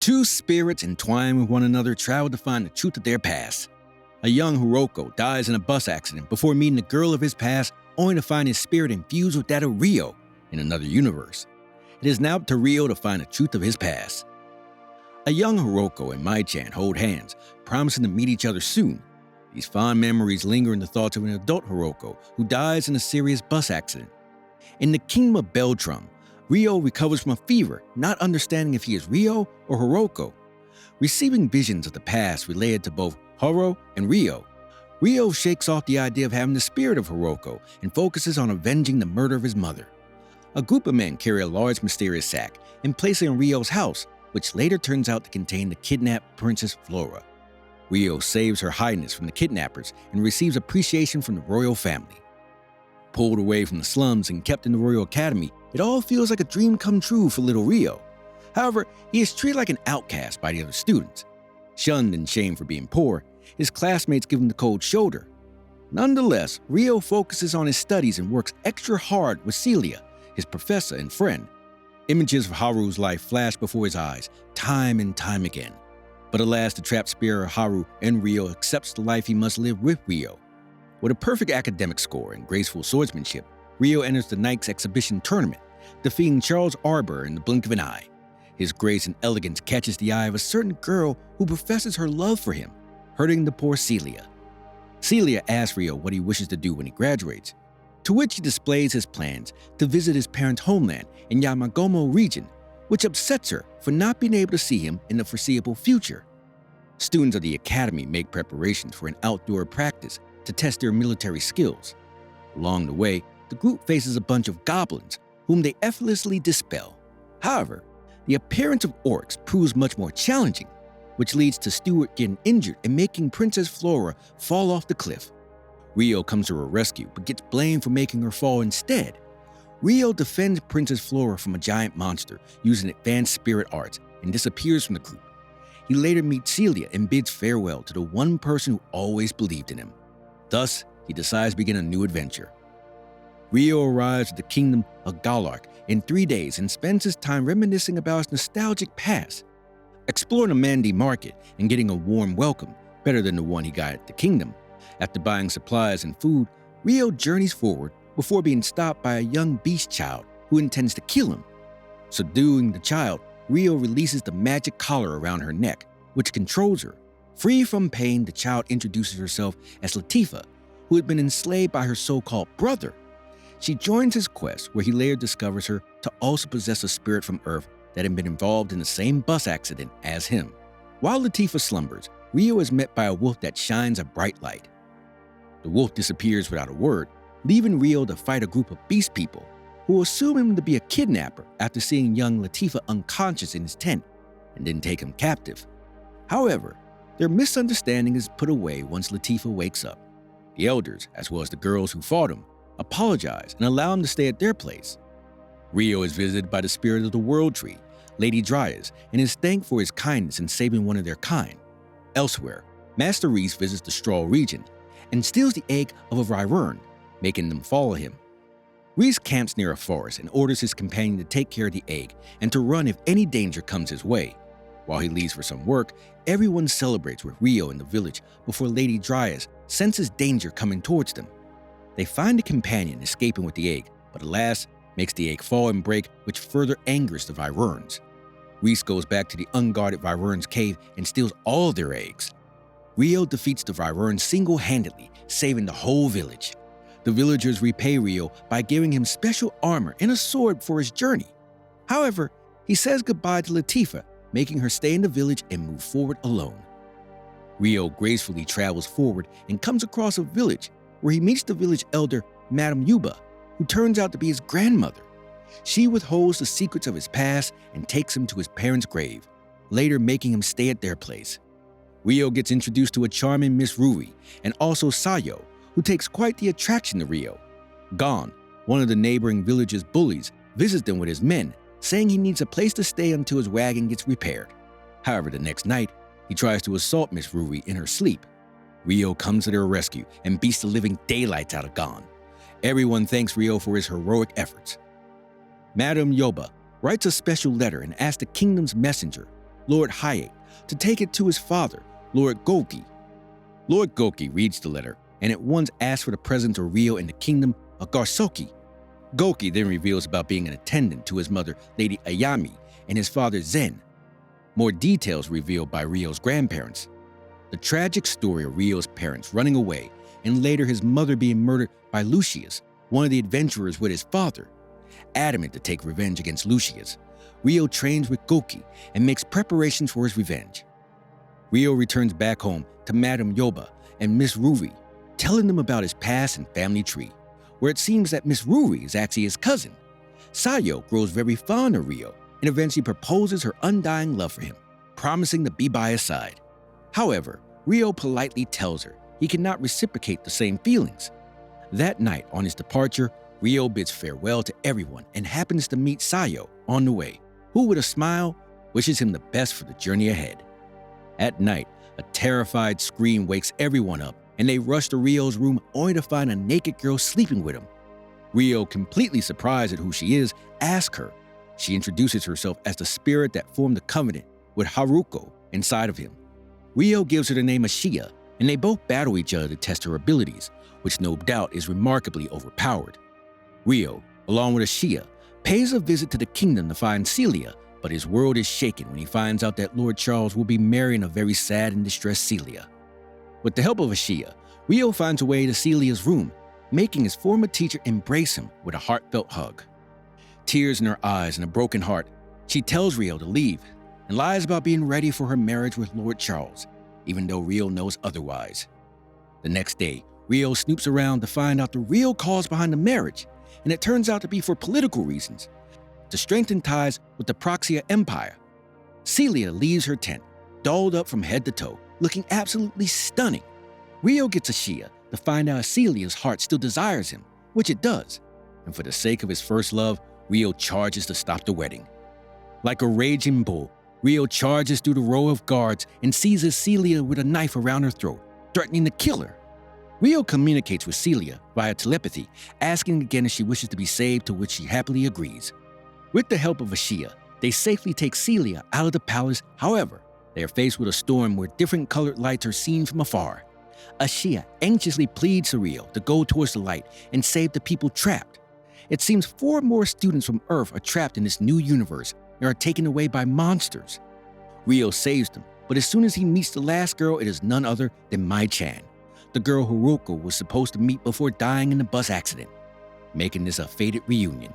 Two spirits entwined with one another travel to find the truth of their past. A young Hiroko dies in a bus accident before meeting the girl of his past, only to find his spirit infused with that of Ryo in another universe. It is now up to Ryo to find the truth of his past. A young Hiroko and Mai-chan hold hands, promising to meet each other soon. These fond memories linger in the thoughts of an adult Hiroko who dies in a serious bus accident. In the kingdom of Beltrum, Ryo recovers from a fever, not understanding if he is Ryo or Hiroko. Receiving visions of the past related to both Haru and Ryo, Ryo shakes off the idea of having the spirit of Hiroko and focuses on avenging the murder of his mother. A group of men carry a large mysterious sack and place it in Ryo's house, which later turns out to contain the kidnapped Princess Flora. Ryo saves Her Highness from the kidnappers and receives appreciation from the royal family. Pulled away from the slums and kept in the Royal Academy, it all feels like a dream come true for little Ryo. However, he is treated like an outcast by the other students. Shunned and shamed for being poor, his classmates give him the cold shoulder. Nonetheless, Ryo focuses on his studies and works extra hard with Celia, his professor and friend. Images of Haru's life flash before his eyes, time and time again. But alas, the trapped spirit of Haru and Ryo accepts the life he must live with Ryo. With a perfect academic score and graceful swordsmanship, Ryo enters the Knight's Exhibition tournament, defeating Charles Arbor in the blink of an eye. His grace and elegance catches the eye of a certain girl who professes her love for him, hurting the poor Celia. Celia asks Ryo what he wishes to do when he graduates, to which he displays his plans to visit his parents' homeland in Yamagomo region, which upsets her for not being able to see him in the foreseeable future. Students of the academy make preparations for an outdoor practice to test their military skills. Along the way, the group faces a bunch of goblins, whom they effortlessly dispel. However, the appearance of orcs proves much more challenging, which leads to Stuart getting injured and making Princess Flora fall off the cliff. Ryo comes to her rescue, but gets blamed for making her fall instead. Ryo defends Princess Flora from a giant monster using advanced spirit arts and disappears from the group. He later meets Celia and bids farewell to the one person who always believed in him. Thus, he decides to begin a new adventure. Ryo arrives at the kingdom of Galark in 3 days and spends his time reminiscing about his nostalgic past. Exploring the Mandi market and getting a warm welcome, better than the one he got at the kingdom. After buying supplies and food, Ryo journeys forward before being stopped by a young beast child who intends to kill him. Subduing the child, Ryo releases the magic collar around her neck, which controls her. Free from pain, the child introduces herself as Latifa, who had been enslaved by her so-called brother. She joins his quest, where he later discovers her to also possess a spirit from Earth that had been involved in the same bus accident as him. While Latifa slumbers, Ryo is met by a wolf that shines a bright light. The wolf disappears without a word, leaving Ryo to fight a group of beast people, who assume him to be a kidnapper after seeing young Latifa unconscious in his tent, and then take him captive. However, their misunderstanding is put away once Latifa wakes up. The elders, as well as the girls who fought him, apologize and allow him to stay at their place. Ryo is visited by the spirit of the World Tree, Lady Dryas, and is thanked for his kindness in saving one of their kind. Elsewhere, Master Reese visits the Straw region and steals the egg of a Reborn, making them follow him. Reese camps near a forest and orders his companion to take care of the egg and to run if any danger comes his way. While he leaves for some work, everyone celebrates with Ryo in the village before Lady Dryas senses danger coming towards them. They find a companion escaping with the egg, but alas, makes the egg fall and break, which further angers the Virons. Reese goes back to the unguarded Virons' cave and steals all of their eggs. Ryo defeats the Virons single-handedly, saving the whole village. The villagers repay Ryo by giving him special armor and a sword for his journey. However, he says goodbye to Latifa, making her stay in the village and move forward alone. Ryo gracefully travels forward and comes across a village where he meets the village elder, Madame Yuba, who turns out to be his grandmother. She withholds the secrets of his past and takes him to his parents' grave, later making him stay at their place. Ryo gets introduced to a charming Miss Ruri and also Sayo, who takes quite the attraction to Ryo. Gon, one of the neighboring village's bullies, visits them with his men, saying he needs a place to stay until his wagon gets repaired. However, the next night, he tries to assault Miss Ruri in her sleep. Ryo comes to their rescue and beats the living daylights out of Gon. Everyone thanks Ryo for his heroic efforts. Madame Yoba writes a special letter and asks the kingdom's messenger, Lord Hiei, to take it to his father, Lord Goki. Lord Goki reads the letter and at once asks for the presence of Ryo in the kingdom of Gensouki. Goki then reveals about being an attendant to his mother, Lady Ayami, and his father, Zen. More details revealed by Ryo's grandparents. The tragic story of Ryo's parents running away and later his mother being murdered by Lucius, one of the adventurers with his father. Adamant to take revenge against Lucius, Ryo trains with Goki and makes preparations for his revenge. Ryo returns back home to Madame Yoba and Miss Ruri, telling them about his past and family tree, where it seems that Miss Ruri is actually his cousin. Sayo grows very fond of Ryo and eventually proposes her undying love for him, promising to be by his side. However, Ryo politely tells her he cannot reciprocate the same feelings. That night, on his departure, Ryo bids farewell to everyone and happens to meet Sayo on the way, who with a smile wishes him the best for the journey ahead. At night, a terrified scream wakes everyone up and they rush to Ryo's room only to find a naked girl sleeping with him. Ryo, completely surprised at who she is, asks her. She introduces herself as the spirit that formed the covenant with Haru Kun inside of him. Ryo gives her the name Ashia, and they both battle each other to test her abilities, which no doubt is remarkably overpowered. Ryo, along with Ashia, pays a visit to the kingdom to find Celia, but his world is shaken when he finds out that Lord Charles will be marrying a very sad and distressed Celia. With the help of Ashia, Ryo finds a way to Celia's room, making his former teacher embrace him with a heartfelt hug. Tears in her eyes and a broken heart, she tells Ryo to leave and lies about being ready for her marriage with Lord Charles, even though Ryo knows otherwise. The next day, Ryo snoops around to find out the real cause behind the marriage, and it turns out to be for political reasons, to strengthen ties with the Proxia Empire. Celia leaves her tent, dolled up from head to toe, looking absolutely stunning. Ryo gets Ashia to find out Celia's heart still desires him, which it does, and for the sake of his first love, Ryo charges to stop the wedding. Like a raging bull, Ryo charges through the row of guards and seizes Celia with a knife around her throat, threatening to kill her. Ryo communicates with Celia via telepathy, asking again if she wishes to be saved, to which she happily agrees. With the help of Ashia, they safely take Celia out of the palace. However, they are faced with a storm where different colored lights are seen from afar. Ashia anxiously pleads to Ryo to go towards the light and save the people trapped. It seems 4 more students from Earth are trapped in this new universe and are taken away by monsters. Ryo saves them, but as soon as he meets the last girl, it is none other than Mai-chan, the girl Hiroko was supposed to meet before dying in the bus accident, making this a fated reunion.